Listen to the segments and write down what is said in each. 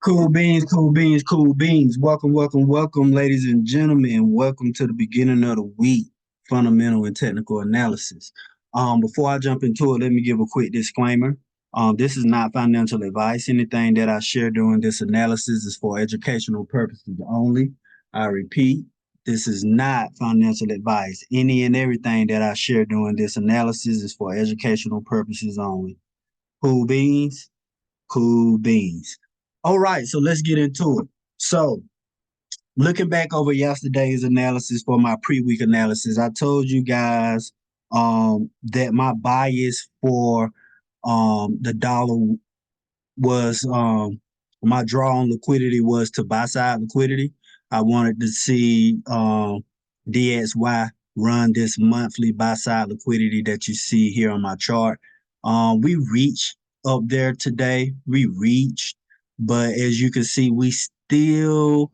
Cool beans, cool beans, cool beans. Welcome, welcome, welcome, ladies and gentlemen. Welcome to the beginning of the week, fundamental and technical analysis. Before I jump into it, let me give a quick disclaimer. This is not financial advice. Anything that I share during this analysis is for educational purposes only. I repeat, this is not financial advice. Any and everything that I share during this analysis is for educational purposes only. Cool beans? Cool beans. All right, so let's get into it. So, looking back over yesterday's analysis for my pre-week analysis, I told you guys that my bias for the dollar was my draw on liquidity was to buy side liquidity. I wanted to see DXY run this monthly buy side liquidity that you see here on my chart. We reached up there today. We reached, but as you can see, we still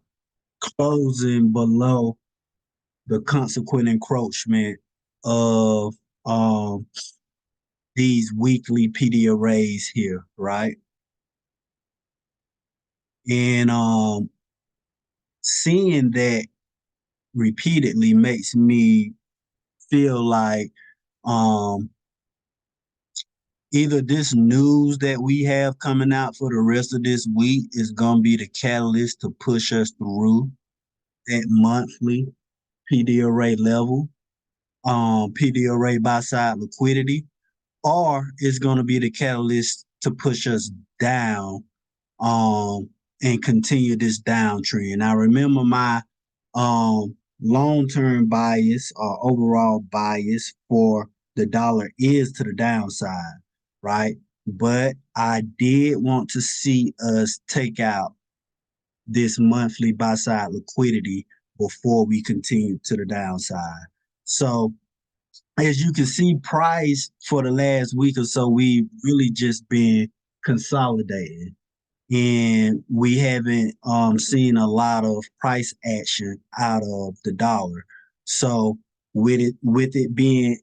closing below the consequent encroachment of um, these weekly PD arrays here, right? And seeing that repeatedly makes me feel like um either this news that we have coming out for the rest of this week is going to be the catalyst to push us through that monthly PD array level, PD array buy side liquidity, or it's going to be the catalyst to push us down um, and continue this downtrend. Now, remember my long-term bias or overall bias for the dollar is to the downside, right? But I did want to see us take out this monthly buy side liquidity before we continue to the downside. So as you can see, price for the last week or so, we've really just been consolidating and we haven't seen a lot of price action out of the dollar. So with it being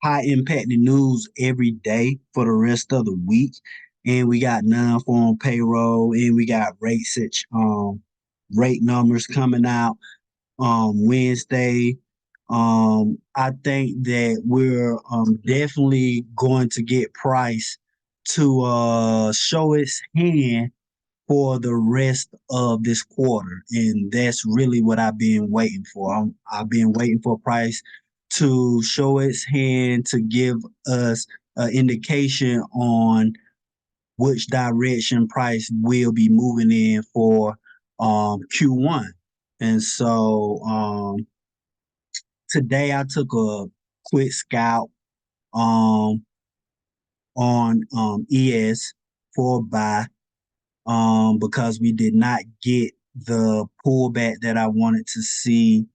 high impacting news every day for the rest of the week, and we got non-farm payroll, and we got rate numbers coming out Wednesday. I think that we're definitely going to get price to show its hand for the rest of this quarter, and that's really what I've been waiting for. I've been waiting for price to show its hand to give us an indication on which direction price will be moving in for Q1. And so today I took a quick scout um, on ES for buy because we did not get the pullback that I wanted to see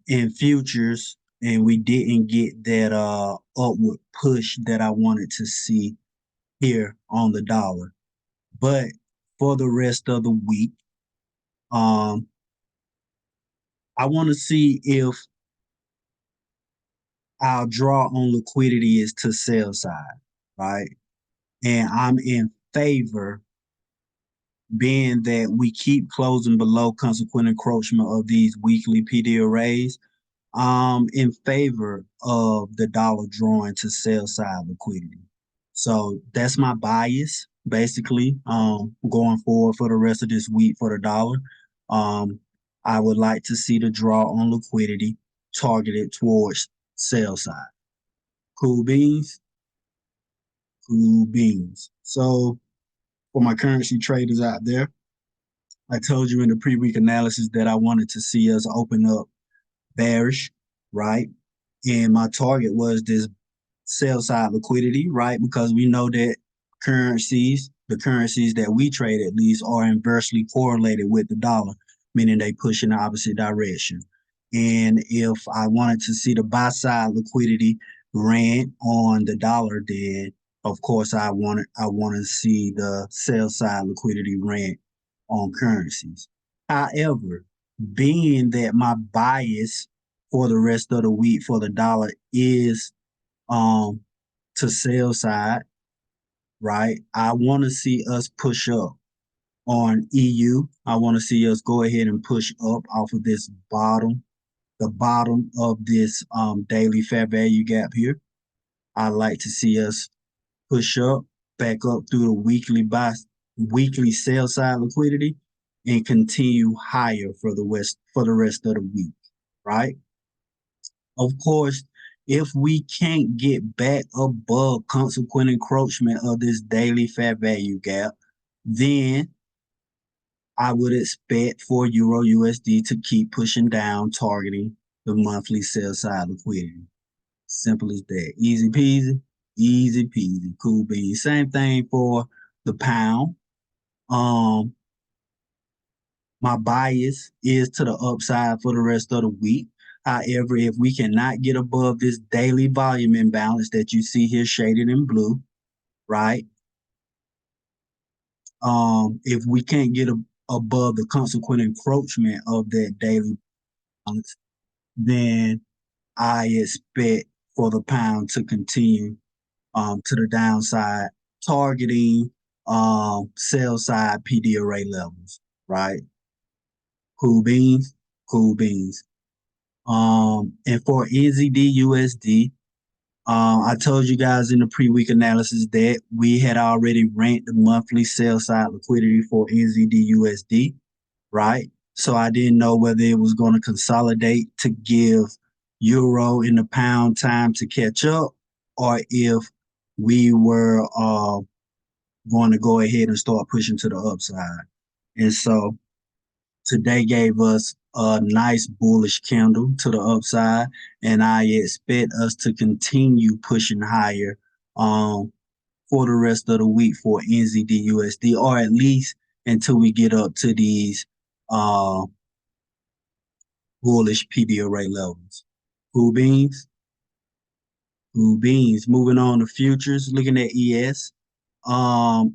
in futures, and we didn't get that upward push that I wanted to see here on the dollar. But for the rest of the week, um, I want to see if our draw on liquidity is to sell side, right? And I'm in favor, being that we keep closing below consequent encroachment of these weekly PD arrays. In favor of the dollar drawing to sell side liquidity. So that's my bias, basically, going forward for the rest of this week for the dollar. Um, I would like to see the draw on liquidity targeted towards sell side. Cool beans, cool beans. So for my currency traders out there, I told you in the pre-week analysis that I wanted to see us open up bearish, right? And my target was this sell side liquidity, right? Because we know that the currencies that we trade at least, are inversely correlated with the dollar, meaning they push in the opposite direction. And if I wanted to see the buy side liquidity ran on the dollar, then of course I want to see the sell side liquidity ran on currencies. However, being that my bias for the rest of the week for the dollar is um to sell side, right? I want to see us push up on EU. I want to see us go ahead and push up off of this bottom, the bottom of this daily fair value gap here. I like to see us push up, back up through the weekly sell side liquidity and continue higher for the rest of the week, right? Of course, if we can't get back above consequent encroachment of this daily fair value gap, then I would expect for Euro USD to keep pushing down, targeting the monthly sell side liquidity. Simple as that. Easy peasy, cool beans. Same thing for the pound. Um, my bias is to the upside for the rest of the week. However, if we cannot get above this daily volume imbalance that you see here shaded in blue, right? If we can't get above the consequent encroachment of that daily balance, then I expect for the pound to continue to the downside, targeting sell side PD array levels, right? Cool beans, cool beans. And for NZD USD, I told you guys in the pre-week analysis that we had already ranked the monthly sell side liquidity for NZD USD, right? So I didn't know whether it was going to consolidate to give euro and the pound time to catch up, or if we were going to go ahead and start pushing to the upside. And so today gave us a nice bullish candle to the upside, and I expect us to continue pushing higher for the rest of the week for NZD USD, or at least until we get up to these uh, bullish PD array levels. Cool beans? Cool beans. Moving on to futures, looking at ES.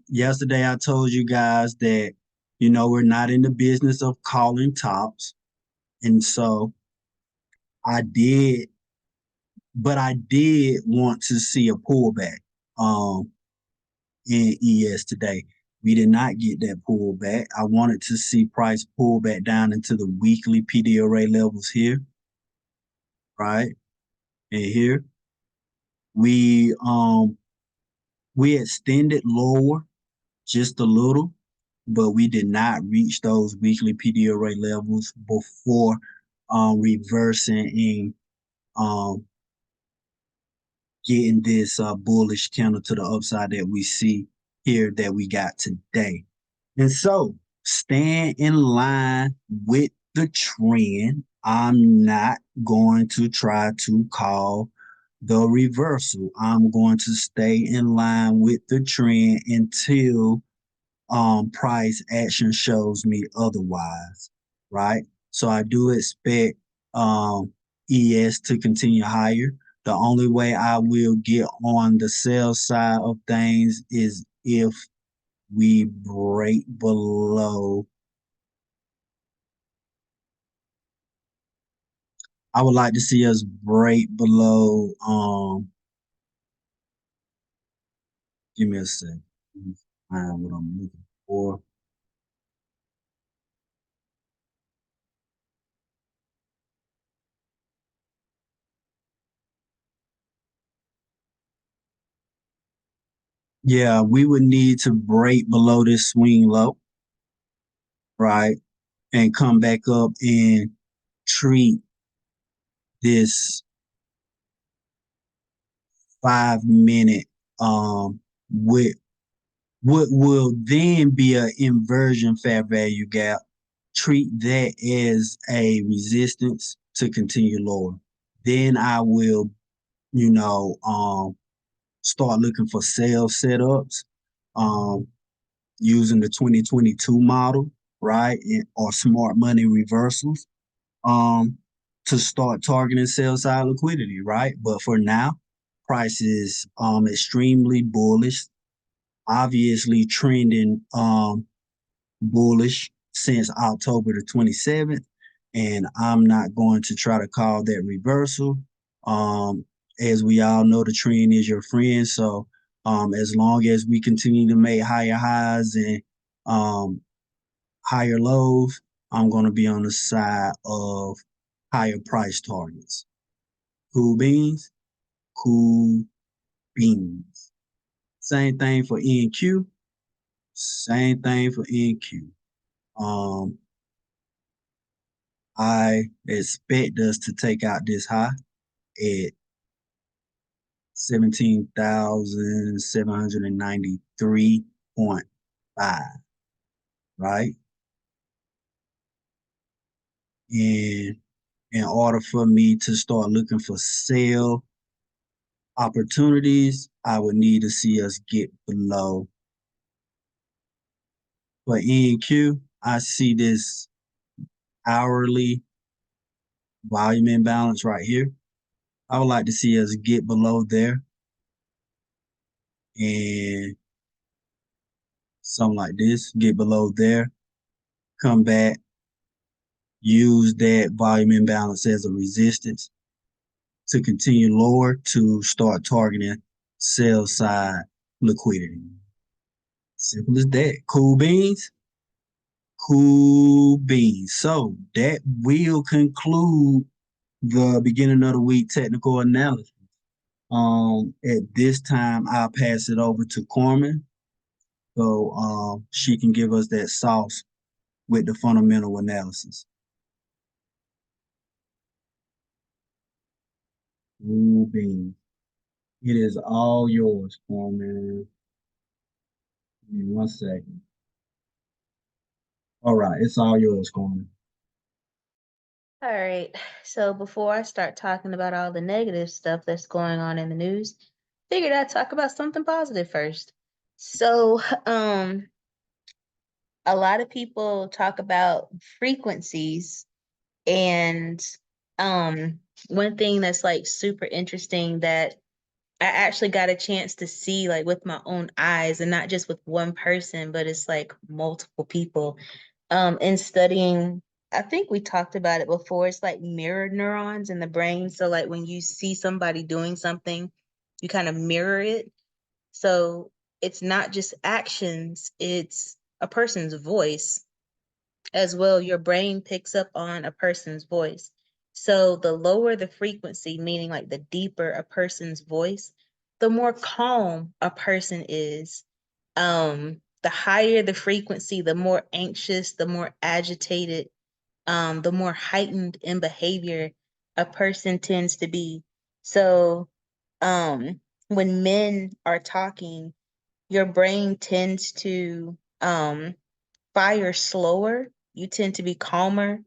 Yesterday I told you guys that, we're not in the business of calling tops. And so I did, but I did want to see a pullback in ES today. We did not get that pullback. I wanted to see price pull back down into the weekly PD array levels here, right? And here we we extended lower just a little, but we did not reach those weekly PD array levels before reversing and getting this bullish candle to the upside that we see here that we got today. And so, stand in line with the trend. I'm not going to try to call the reversal. I'm going to stay in line with the trend until price action shows me otherwise, right? So I do expect ES to continue higher. The only way I will get on the sell side of things is if we break below. I would like to see us break below. Give me a second. Find what I'm looking for. Yeah, we would need to break below this swing low, right? And come back up and treat this 5 minute with what will then be an inversion fair value gap. Treat that as a resistance to continue lower. Then I will, start looking for sell setups um, using the 2022 model, right? Or smart money reversals um, to start targeting sell side liquidity, right? But for now, price is extremely bullish, obviously trending bullish since October the 27th. And I'm not going to try to call that reversal. As we all know, the trend is your friend. So As long as we continue to make higher highs and higher lows, I'm going to be on the side of higher price targets. Cool beans, cool beans. Same thing for NQ. Same thing for NQ. Um, I expect us to take out this high at 17,793.5, right? And in order for me to start looking for sale opportunities, I would need to see us get below. For NQ, I see this hourly volume imbalance right here. I would like to see us get below there and something like this, get below there, come back, use that volume imbalance as a resistance to continue lower to start targeting sell side liquidity. Simple as that. Cool beans? Cool beans. So that will conclude the beginning of the week technical analysis. At this time, I'll pass it over to Carmen so she can give us that sauce with the fundamental analysis. Cool beans. It is all yours, Carmen. Give me 1 second. All right, it's all yours, Carmen. All right. So before I start talking about all the negative stuff that's going on in the news, figured I'd talk about something positive first. So, a lot of people talk about frequencies and one thing that's like super interesting that I actually got a chance to see like with my own eyes and not just with one person, but it's like multiple people in studying. I think we talked about it before. It's like mirror neurons in the brain. So like when you see somebody doing something, you kind of mirror it. So it's not just actions, it's a person's voice as well. Your brain picks up on a person's voice. So the lower the frequency, meaning like the deeper a person's voice, the more calm a person is. The higher the frequency, the more anxious, the more agitated, the more heightened in behavior a person tends to be. So, when men are talking, your brain tends to fire slower. You tend to be calmer.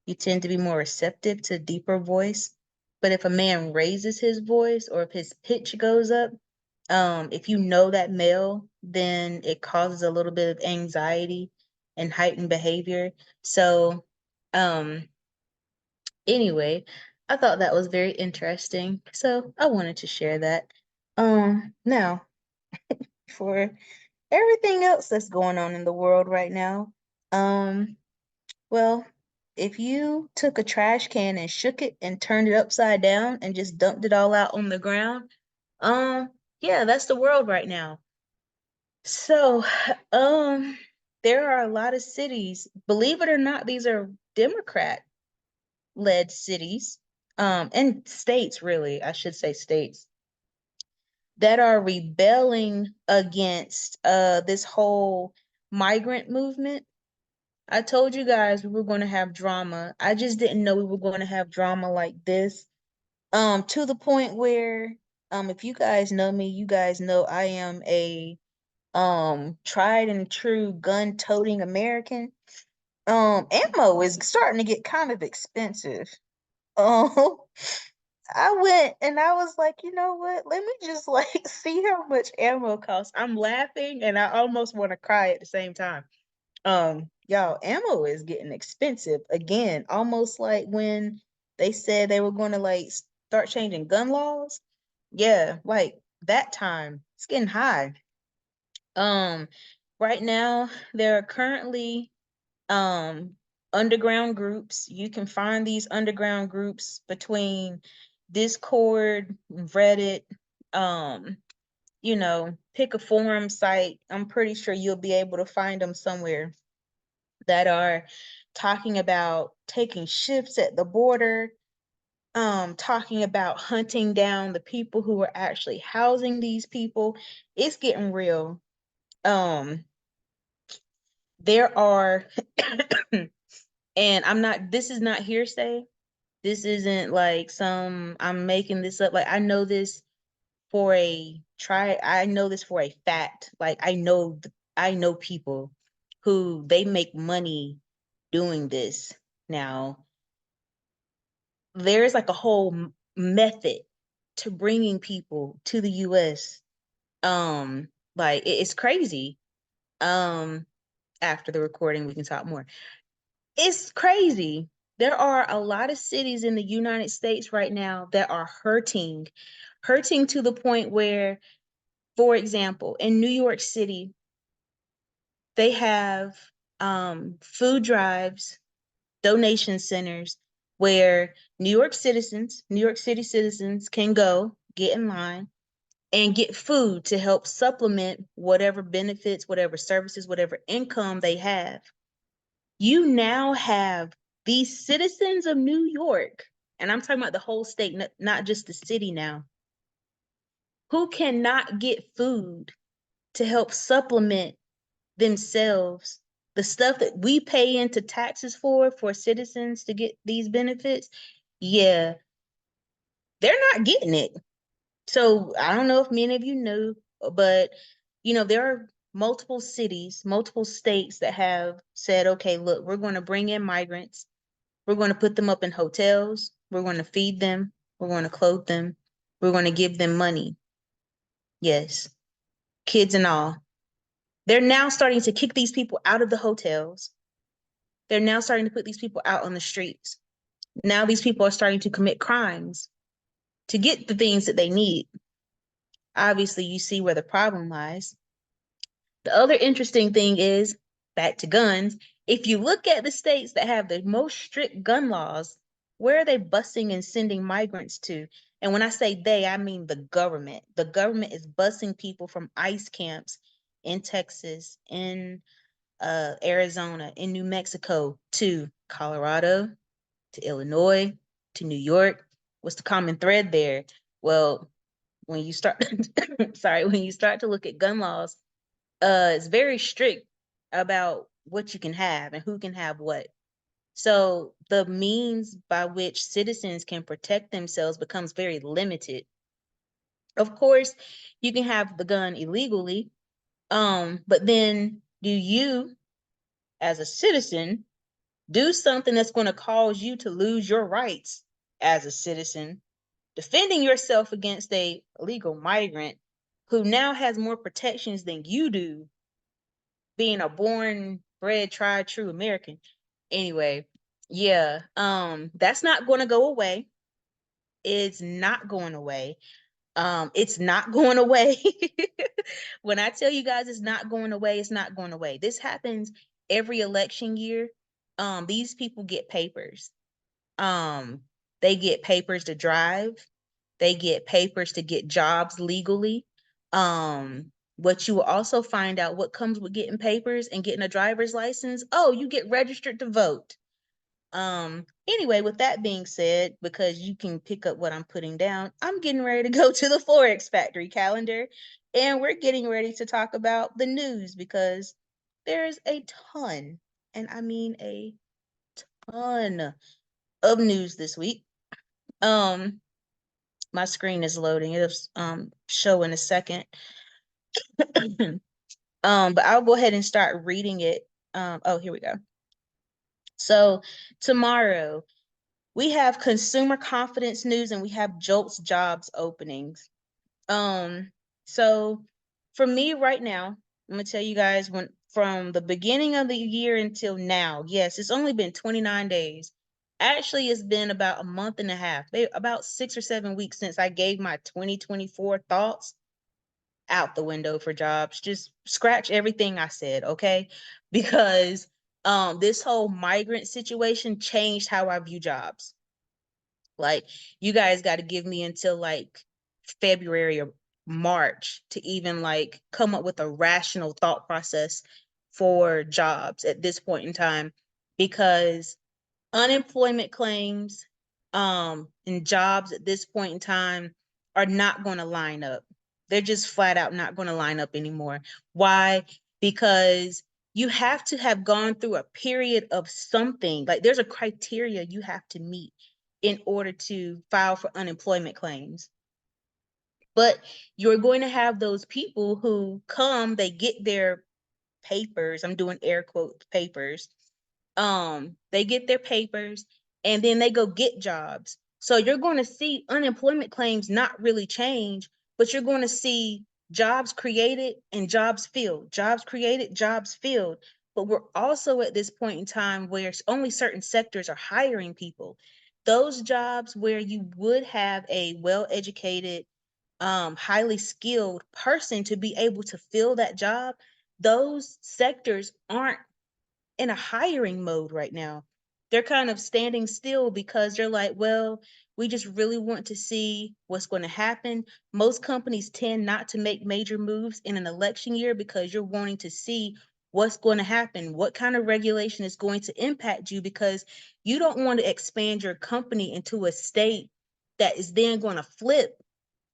You tend to be more receptive to deeper voice. But if a man raises his voice or if his pitch goes up, if you know that male, then it causes a little bit of anxiety and heightened behavior. So, um, anyway, I thought that was very interesting. So I wanted to share that. Now for everything else that's going on in the world right now, um, well, if you took a trash can and shook it and turned it upside down and just dumped it all out on the ground, um, yeah, that's the world right now. So, there are a lot of cities, believe it or not, these are Democrat-led cities, and states, really, I should say states, that are rebelling against this whole migrant movement. I told you guys we were going to have drama. I just didn't know we were going to have drama like this. To the point where, if you guys know me, you guys know I am a tried and true gun-toting American. Ammo is starting to get kind of expensive. Um, I went and I was like, you know what? Let me just like see how much ammo costs. I'm laughing and I almost want to cry at the same time. Y'all, ammo is getting expensive again, almost like when they said they were going to like start changing gun laws. Yeah, like that time. It's getting high. Um, right now there are currently um underground groups. You can find these underground groups between Discord, Reddit, um you know, pick a forum site. I'm pretty sure you'll be able to find them somewhere that are talking about taking ships at the border, talking about hunting down the people who are actually housing these people. It's getting real. There are, and this is not hearsay. This isn't like I'm making this up. Like I know this for a fact. Like I know people who they make money doing this. Now, there's like a whole method to bringing people to the US. Like it's crazy. Um, After the recording, we can talk more. It's crazy. There are a lot of cities in the United States right now that are hurting to the point where, for example, in New York City, they have food drives, donation centers where New York City citizens can go get in line and get food to help supplement whatever benefits, whatever services, whatever income they have. You now have these citizens of New York, and I'm talking about the whole state, not just the city now, who cannot get food to help supplement themselves. The stuff that we pay into taxes for citizens to get these benefits, yeah, they're not getting it. So I don't know if many of you know, but there are multiple cities, multiple states that have said, okay, look, we're going to bring in migrants. We're going to put them up in hotels. We're going to feed them. We're going to clothe them. We're going to give them money. Yes, kids and all. They're now starting to kick these people out of the hotels. They're now starting to put these people out on the streets. Now these people are starting to commit crimes to get the things that they need. Obviously, you see where the problem lies. The other interesting thing is, back to guns, if you look at the states that have the most strict gun laws, where are they busing and sending migrants to? And when I say they, I mean the government. The government is busing people from ICE camps in Texas, in Arizona, in New Mexico, to Colorado, to Illinois, to New York. What's the common thread there? Well, when you start, sorry, when you start to look at gun laws, it's very strict about what you can have and who can have what. So the means by which citizens can protect themselves becomes very limited. Of course, you can have the gun illegally, but then do you, as a citizen, do something that's going to cause you to lose your rights as a citizen, defending yourself against a illegal migrant who now has more protections than you do, being a born, bred, tried, true American. Anyway, yeah, that's not going to go away. It's not going away. It's not going away. When I tell you guys it's not going away, it's not going away. This happens every election year. These people get papers. Um, they get papers to drive. They get papers to get jobs legally. What you will also find out what comes with getting papers and getting a driver's license. Oh, you get registered to vote. Anyway, with that being said, because you can pick up what I'm putting down, I'm getting ready to go to the Forex Factory calendar, and we're getting ready to talk about the news because there's a ton, and I mean a ton of news this week. Um, my screen is loading. It'll show in a second. But I'll go ahead and start reading it. Oh, here we go. So tomorrow we have consumer confidence news and we have JOLTS jobs openings. Um, so for me right now, I'm gonna tell you guys when from the beginning of the year until now, yes, it's only been 29 days. Actually, it's been about a month and a half, about 6 or 7 weeks since I gave my 2024 thoughts out the window for jobs. Just scratch everything I said, okay? Because this whole migrant situation changed how I view jobs. Like you guys got to give me until like February or March to even like come up with a rational thought process for jobs at this point in time, because unemployment claims and jobs at this point in time are not going to line up. They're just flat out not going to line up anymore. Why? Because you have to have gone through a period of something. Like there's a criteria you have to meet in order to file for unemployment claims. But you're going to have those people who come, they get their papers. I'm doing air quote papers. They get their papers and then they go get jobs. So you're going to see unemployment claims not really change, but you're going to see jobs created and jobs filled, jobs created, jobs filled. But we're also at this point in time where only certain sectors are hiring people. Those jobs where you would have a well-educated, highly skilled person to be able to fill that job, those sectors aren't in a hiring mode right now. They're kind of standing still because they're like, well, we just really want to see what's going to happen. Most companies tend not to make major moves in an election year because you're wanting to see what's going to happen, what kind of regulation is going to impact you, because you don't want to expand your company into a state that is then going to flip,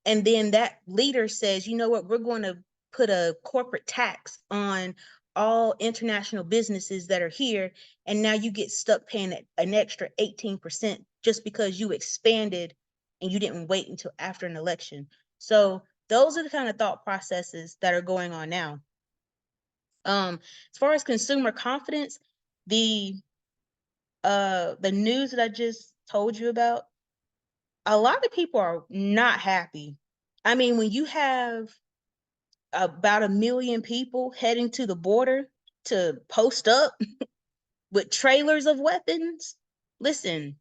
and then that leader says, you know what, we're going to put a corporate tax on all international businesses that are here. And now you get stuck paying an extra 18% just because you expanded and you didn't wait until after an election. So those are the kind of thought processes that are going on now. As far as consumer confidence, the the news that I just told you about, a lot of people are not happy. I mean, when you have about 1 million people heading to the border to post up with trailers of weapons, listen,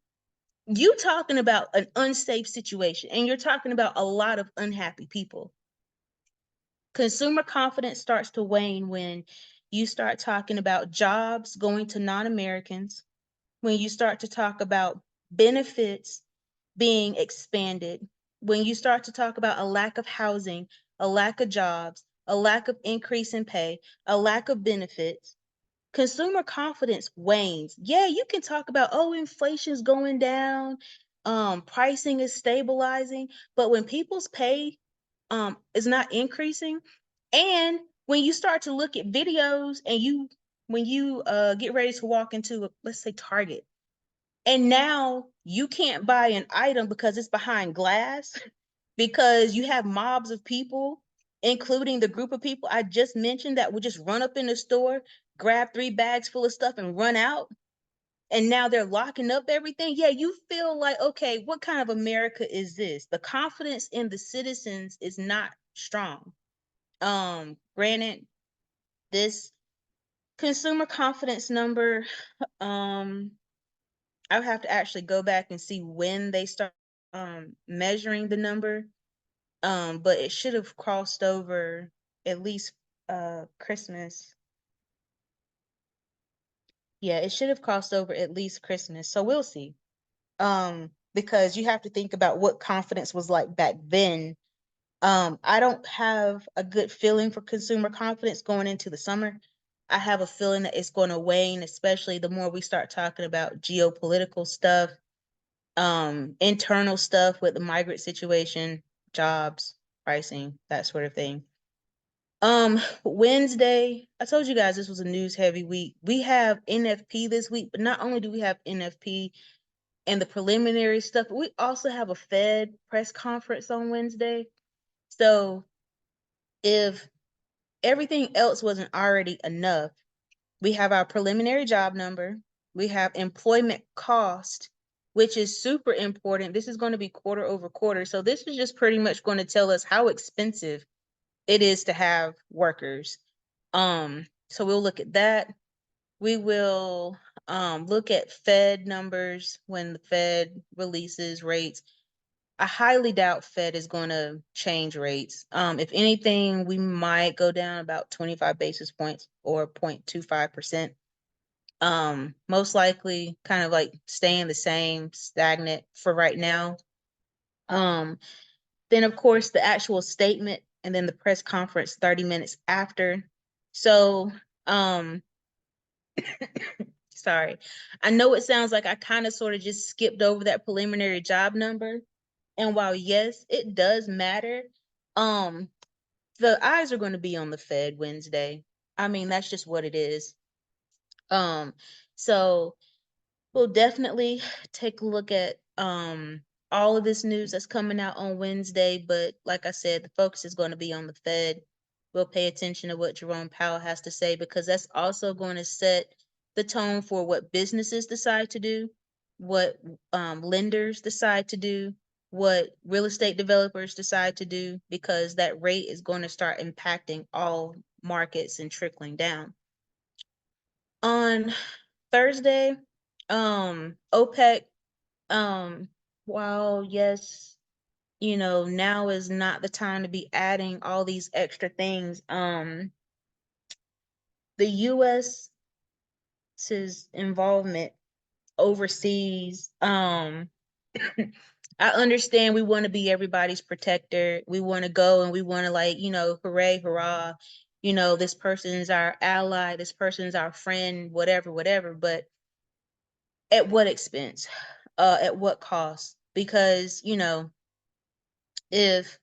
you talking about an unsafe situation and you're talking about a lot of unhappy people. Consumer confidence starts to wane when you start talking about jobs going to non-Americans, when you start to talk about benefits being expanded, when you start to talk about a lack of housing, a lack of jobs, a lack of increase in pay, a lack of benefits, consumer confidence wanes. Yeah, you can talk about, oh, inflation's going down, pricing is stabilizing, but when people's pay is not increasing, and when you start to look at videos and when you get ready to walk into, let's say, Target, and now you can't buy an item because it's behind glass, because you have mobs of people, including the group of people I just mentioned, that would just run up in the store, grab 3 bags full of stuff and run out. And now they're locking up everything. Yeah, you feel like, okay, what kind of America is this? The confidence in the citizens is not strong. Granted, this consumer confidence number, I would have to actually go back and see when they start measuring the number. But it should have crossed over at least Christmas. Yeah, it should have crossed over at least Christmas. So we'll see. Because you have to think about what confidence was like back then. I don't have a good feeling for consumer confidence going into the summer. I have a feeling that it's going to wane, especially the more we start talking about geopolitical stuff, internal stuff with the migrant situation, jobs, pricing, that sort of thing. Wednesday, I told you guys this was a news heavy week. We have NFP this week, but not only do we have NFP and the preliminary stuff, but we also have a Fed press conference on Wednesday. So if everything else wasn't already enough, we have our preliminary job number, we have employment cost, which is super important. This is going to be quarter over quarter. So this is just pretty much going to tell us how expensive it is to have workers. So we'll look at that. We will look at Fed numbers when the Fed releases rates. I highly doubt Fed is going to change rates. If anything, we might go down about 25 basis points or 0.25%. Most likely kind of like staying the same, stagnant for right now. Um, Then, of course, the actual statement and then the press conference 30 minutes after. So, sorry. I know it sounds like I kind of sort of just skipped over that preliminary job number. And while yes, it does matter, um, the eyes are going to be on the Fed Wednesday. I mean, that's just what it is. Um, so we'll definitely take a look at all of this news that's coming out on Wednesday, but like I said, the focus is going to be on the Fed. We'll pay attention to what Jerome Powell has to say because that's also going to set the tone for what businesses decide to do, what lenders decide to do, what real estate developers decide to do, because that rate is going to start impacting all markets and trickling down. On Thursday, OPEC, while yes, now is not the time to be adding all these extra things. The US's involvement overseas, I understand we want to be everybody's protector. We want to go and we want to like, hooray, hurrah, this person's our ally, this person's our friend, whatever, whatever. But at what expense? At what cost? Because, if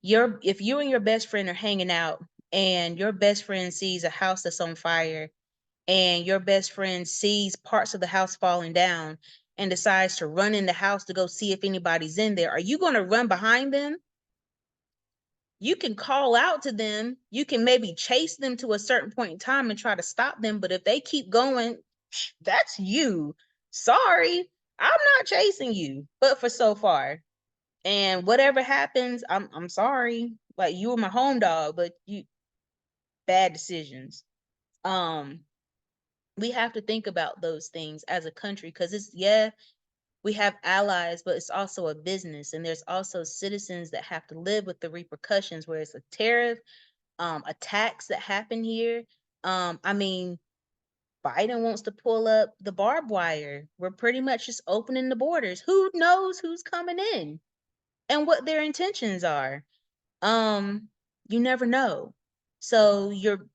if you and your best friend are hanging out and your best friend sees a house that's on fire and your best friend sees parts of the house falling down and decides to run in the house to go see if anybody's in there, are you going to run behind them? You can call out to them. You can maybe chase them to a certain point in time and try to stop them. But if they keep going, that's you. Sorry, I'm not chasing you, but for so far. And whatever happens, I'm sorry. Like you were my home dog, but you bad decisions. Um, we have to think about those things as a country because we have allies, but it's also a business, and there's also citizens that have to live with the repercussions, where it's a tariff, attacks that happen here. I mean, Biden wants to pull up the barbed wire. We're pretty much just opening the borders. Who knows who's coming in and what their intentions are? Um, you never know. So you're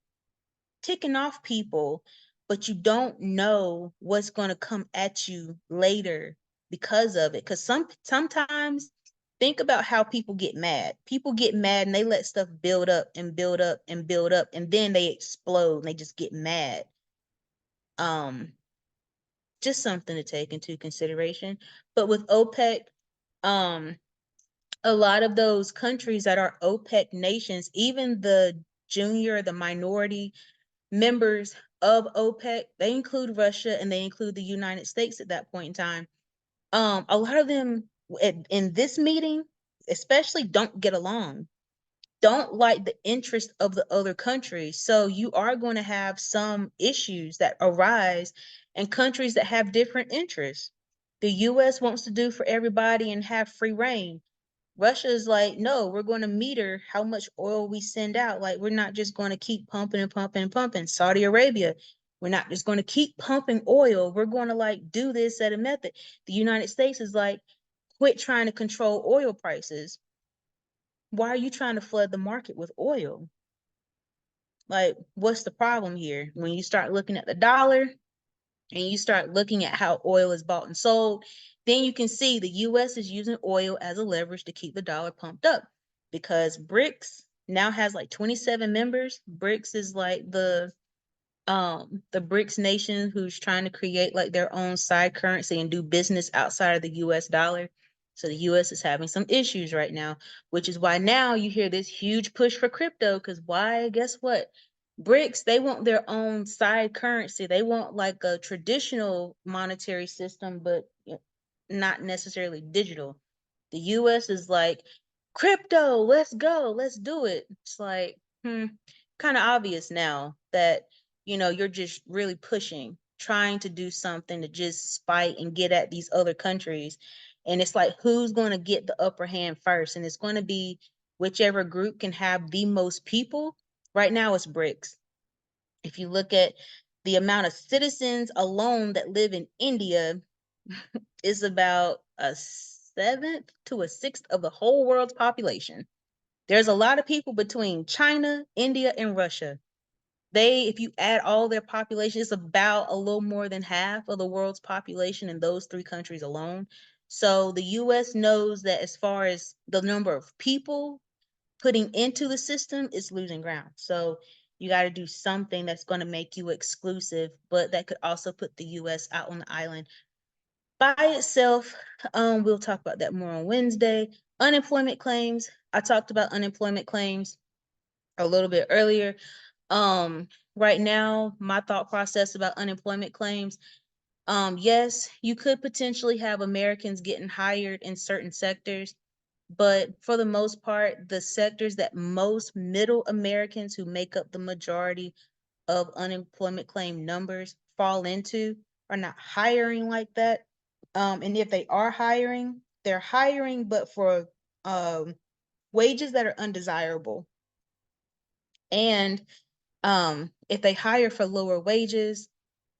ticking off people, but you don't know what's going to come at you later because of it. Because sometimes think about how people get mad. People get mad and they let stuff build up and build up and build up, and then they explode and they just get mad. Um, just something to take into consideration. But with OPEC, um, a lot of those countries that are OPEC nations, even the junior, the minority members of OPEC, they include Russia and they include the United States at that point in time. A lot of them in this meeting, especially, don't get along, don't like the interest of the other countries. So you are going to have some issues that arise in countries that have different interests. The US wants to do for everybody and have free reign. Russia is like, no, we're going to meter how much oil we send out. Like, we're not just going to keep pumping and pumping and pumping. Saudi Arabia, we're not just going to keep pumping oil. We're going to like do this at a method. The United States is like, quit trying to control oil prices. Why are you trying to flood the market with oil? Like, what's the problem here? When you start looking at the dollar and you start looking at how oil is bought and sold, then you can see the US is using oil as a leverage to keep the dollar pumped up because BRICS now has like 27 members. BRICS is like the BRICS nation who's trying to create like their own side currency and do business outside of the US dollar. So the US is having some issues right now, which is why now you hear this huge push for crypto. Because why? Guess what? BRICS, they want their own side currency. They want like a traditional monetary system, but not necessarily digital. The US is like, crypto, let's go, let's do it. It's like, kind of obvious now that, you're just really pushing, trying to do something to just spite and get at these other countries. And it's like, who's going to get the upper hand first? And it's going to be whichever group can have the most people. Right now, it's BRICS. If you look at the amount of citizens alone that live in India, is about a seventh to a sixth of the whole world's population. There's a lot of people between China, India, and Russia. If you add all their population, it's about a little more than half of the world's population in those three countries alone. So the US knows that as far as the number of people putting into the system, it's losing ground. So you got to do something that's going to make you exclusive, but that could also put the US out on the island by itself. We'll talk about that more on Wednesday. Unemployment claims. I talked about unemployment claims a little bit earlier. Right now, my thought process about unemployment claims, yes, you could potentially have Americans getting hired in certain sectors, but for the most part, the sectors that most middle Americans who make up the majority of unemployment claim numbers fall into are not hiring like that. And if they are hiring, they're hiring, but for wages that are undesirable. And if they hire for lower wages,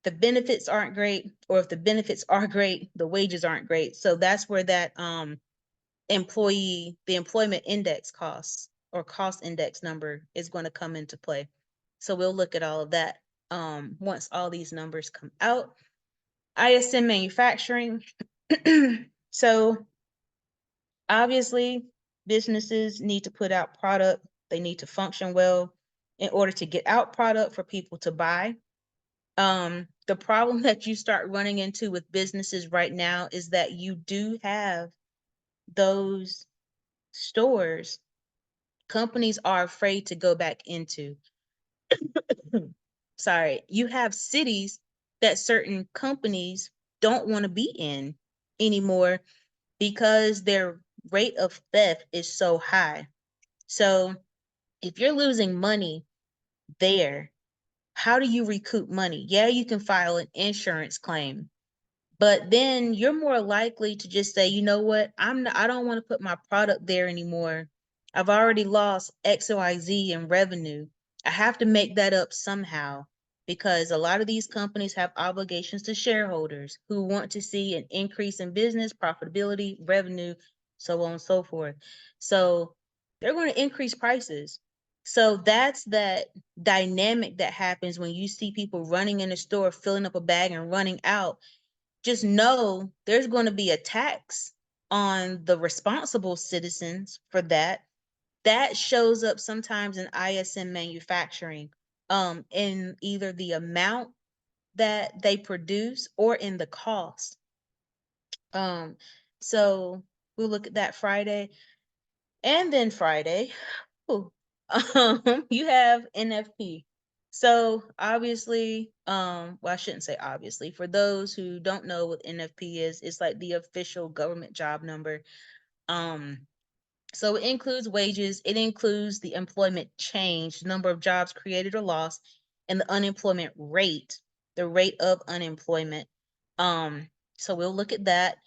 the benefits aren't great, or if the benefits are great, the wages aren't great. So that's where that the employment index costs or cost index number is going to come into play. So we'll look at all of that once all these numbers come out. ISM manufacturing. So obviously, businesses need to put out product. They need to function well in order to get out product for people to buy. The problem that you start running into with businesses right now is that you do have those stores companies are afraid to go back into. Sorry, you have cities that certain companies don't want to be in anymore because their rate of theft is so high. So if you're losing money there, how do you recoup money? Yeah, you can file an insurance claim, but then you're more likely to just say, you know what, I don't want to put my product there anymore. I've already lost XYZ in revenue. I have to make that up somehow because a lot of these companies have obligations to shareholders who want to see an increase in business, profitability, revenue, so on and so forth. So they're going to increase prices. So that's that dynamic that happens when you see people running in the store, filling up a bag and running out. Just know there's going to be a tax on the responsible citizens for that. That shows up sometimes in ISM manufacturing, in either the amount that they produce or in the cost. Um, so we'll look at that Friday. And then Friday, ooh, you have NFP. So obviously, well, I shouldn't say obviously. For those who don't know what NFP is, it's like the official government job number. Um, so it includes wages, it includes the employment change, number of jobs created or lost, and the unemployment rate, the rate of unemployment. So we'll look at that.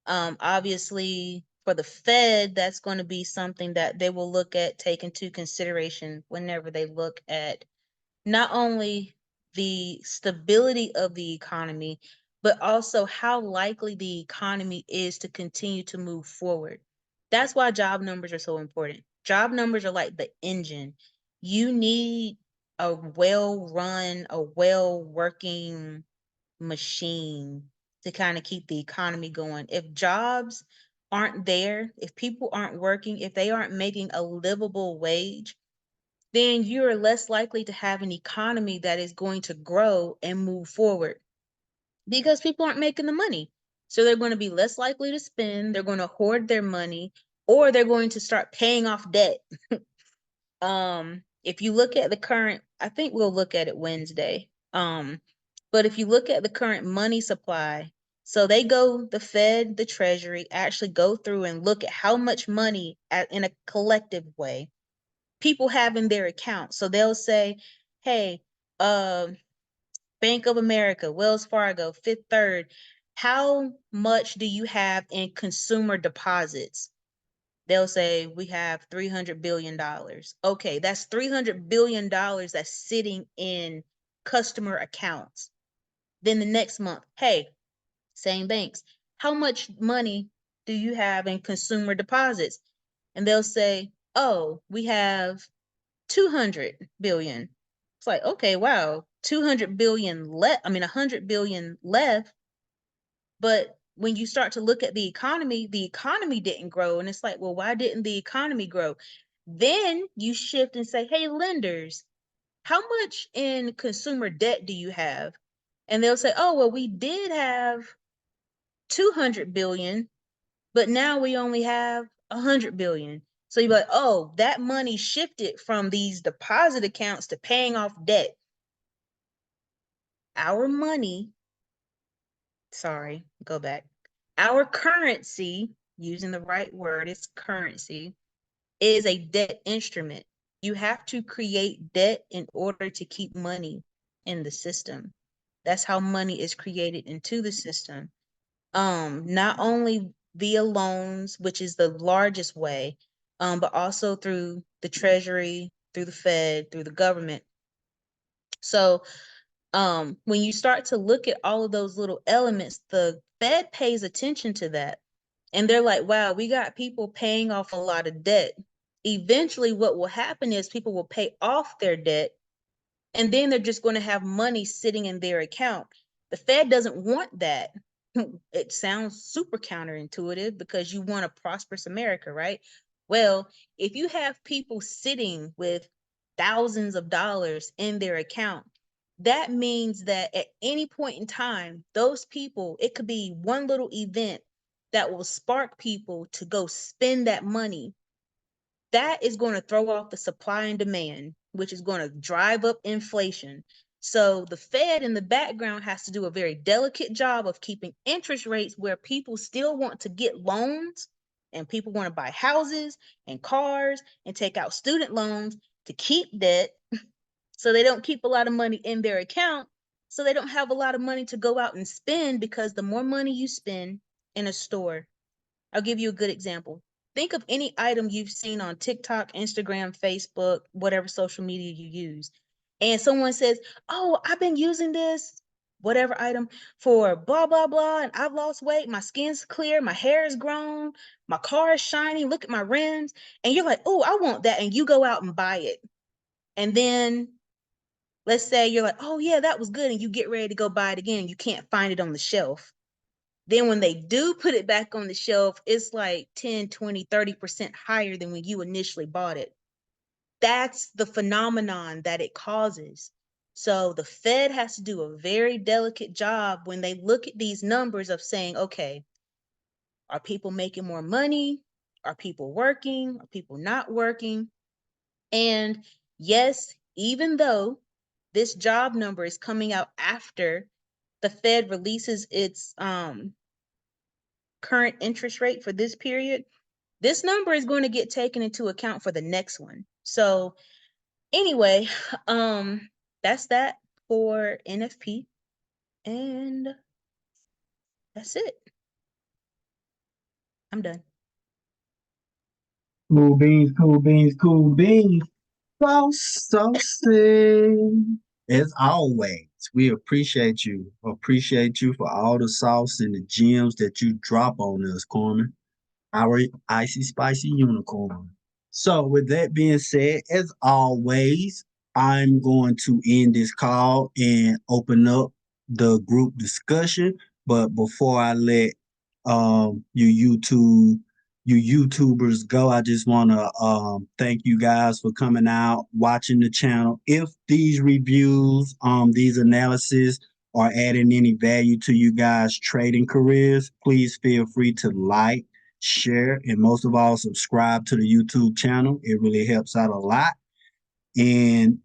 Obviously, for the Fed, that's going to be something that they will look at, take into consideration whenever they look at not only the stability of the economy, but also how likely the economy is to continue to move forward. That's why job numbers are so important. Job numbers are like the engine. You need a well run, a well working machine to kind of keep the economy going. If jobs aren't there, if people aren't working, if they aren't making a livable wage, then you're less likely to have an economy that is going to grow and move forward because people aren't making the money. So they're going to be less likely to spend, they're going to hoard their money, or they're going to start paying off debt. If you look at the current, I think we'll look at it Wednesday. But if you look at the current money supply, so the Fed, the Treasury actually go through and look at how much money in a collective way people have in their account. So they'll say, hey, Bank of America, Wells Fargo, Fifth Third, how much do you have in consumer deposits? They'll say, we have $300 billion. Okay, that's $300 billion that's sitting in customer accounts. Then the next month, hey, same banks, how much money do you have in consumer deposits? And they'll say, oh, we have 200 billion. It's like, okay, wow, 200 billion left. I mean, 100 billion left. But when you start to look at the economy didn't grow. And it's like, well, why didn't the economy grow? Then you shift and say, hey, lenders, how much in consumer debt do you have? And they'll say, oh, well, we did have 200 billion, but now we only have 100 billion. So you're like, oh, that money shifted from these deposit accounts to paying off debt. Our money, sorry, go back. Our currency, using the right word, it's currency, is a debt instrument. You have to create debt in order to keep money in the system. That's how money is created into the system. Not only via loans, which is the largest way, but also through the Treasury, through the Fed, through the government. So when you start to look at all of those little elements, the Fed pays attention to that. And they're like, wow, we got people paying off a lot of debt. Eventually, what will happen is people will pay off their debt, and then they're just going to have money sitting in their account. The Fed doesn't want that. It sounds super counterintuitive because you want a prosperous America, right? Well, if you have people sitting with thousands of dollars in their account, that means that at any point in time, those people, it could be one little event that will spark people to go spend that money. That is going to throw off the supply and demand, which is going to drive up inflation. So the Fed in the background has to do a very delicate job of keeping interest rates where people still want to get loans and people want to buy houses and cars and take out student loans to keep debt so they don't keep a lot of money in their account, so they don't have a lot of money to go out and spend, because the more money you spend in a store, I'll give you a good example. Think of any item you've seen on TikTok, Instagram, Facebook, whatever social media you use. And someone says, oh, I've been using this, whatever item, for blah, blah, blah. And I've lost weight. My skin's clear. My hair is grown. My car is shiny. Look at my rims. And you're like, oh, I want that. And you go out and buy it. And then let's say you're like, oh, yeah, that was good. And you get ready to go buy it again. You can't find it on the shelf. Then when they do put it back on the shelf, it's like 10, 20, 30% higher than when you initially bought it. That's the phenomenon that it causes. So the Fed has to do a very delicate job when they look at these numbers of saying, okay, are people making more money? Are people working? Are people not working? And yes, even though this job number is coming out after the Fed releases its current interest rate for this period, this number is going to get taken into account for the next one. So anyway, that's that for NFP, and that's it. I'm done. Cool beans, cool beans, cool beans. So saucy. As always, we appreciate you. Appreciate you for all the sauce and the gems that you drop on us, Corman. Our icy spicy unicorn. So, with that being said, as always, I'm going to end this call and open up the group discussion. But before I let you YouTubers go, I just want to thank you guys for coming out, watching the channel. If these reviews, these analysis are adding any value to you guys' trading careers, please feel free to like, share, and most of all, subscribe to the YouTube channel. It really helps out a lot. And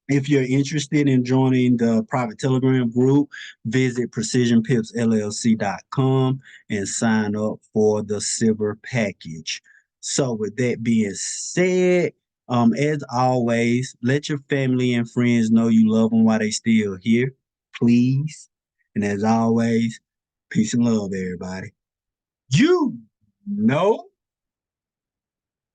if you're interested in joining the private Telegram group, visit precisionpipsllc.com and sign up for the silver package. So, with that being said, as always, let your family and friends know you love them while they still here, please. And as always, peace and love, everybody. You know